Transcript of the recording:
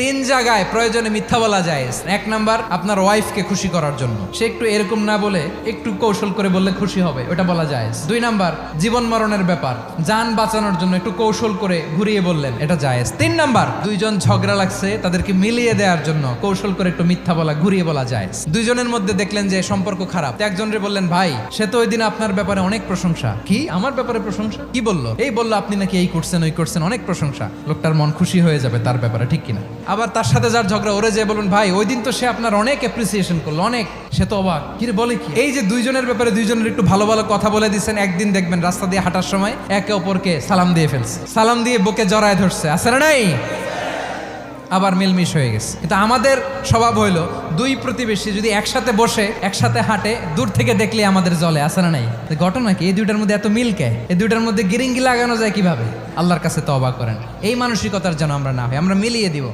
তিন জায়গায় প্রয়োজনে মিথ্যা বলা যায়। এক নাম্বার, আপনার ওয়াইফকে খুশি করার জন্য, সে একটু এরকম না বলে একটু কৌশল করে বললে খুশি হবে, ওটা বলা যায়। দুই নাম্বার, জীবন মরণের ব্যাপার, যান বাঁচানোর জন্য একটু কৌশল করে ঘুরিয়ে বললেন, এটা জায়েজ। তিন নাম্বার, দুইজন ঝগড়া লাগছে তাদেরকে মিলিয়ে দেওয়ার জন্য কৌশল করে একটু মিথ্যা বলা, ঘুরিয়ে বলা যায়। দুইজনের মধ্যে দেখলেন যে সম্পর্ক খারাপ, একজনরে বললেন, ভাই সে তো ওই দিন আপনার ব্যাপারে অনেক প্রশংসা। কি আমার ব্যাপারে প্রশংসা? কি বললো? এই বললো আপনি নাকি এই করছেন ওই করছেন, অনেক প্রশংসা। লোকটার মন খুশি হয়ে যাবে তার ব্যাপারে, ঠিক কিনা? আবার তার সাথে যার ঝগড়া, ওরে যে বলুন, ভাই ওই দিন তো সে আপনার অনেক অ্যাপ্রিসিয়েশন করলো, অনেক, সে তো অবাক, কি রে বলে কি? এই যে দুইজনের ব্যাপারে দুইজনের একটু ভালো ভালো কথা বলে দিচ্ছেন, একদিন দেখবেন রাস্তা দিয়ে হাঁটার সময় একে অপরকে সালাম দিয়ে ফেলছে, সালাম দিয়ে বুকে জড়ায় ধরছে, আছে না নাই? আবার মিলমিশ হয়ে গেছে। কিন্তু আমাদের স্বভাব হইলো, দুই প্রতিবেশী যদি একসাথে বসে একসাথে হাঁটে, দূর থেকে দেখলে আমাদের জ্বলে, আছে না নাই? ঘটনা কি? এই দুইটার মধ্যে এত মিল কে? এই দুইটার মধ্যে গিরিঙ্গি লাগানো যায় কিভাবে? আল্লাহর কাছে তওবা করেন, এই মানসিকতার যেন আমরা না হয়, আমরা মিলিয়ে দিব।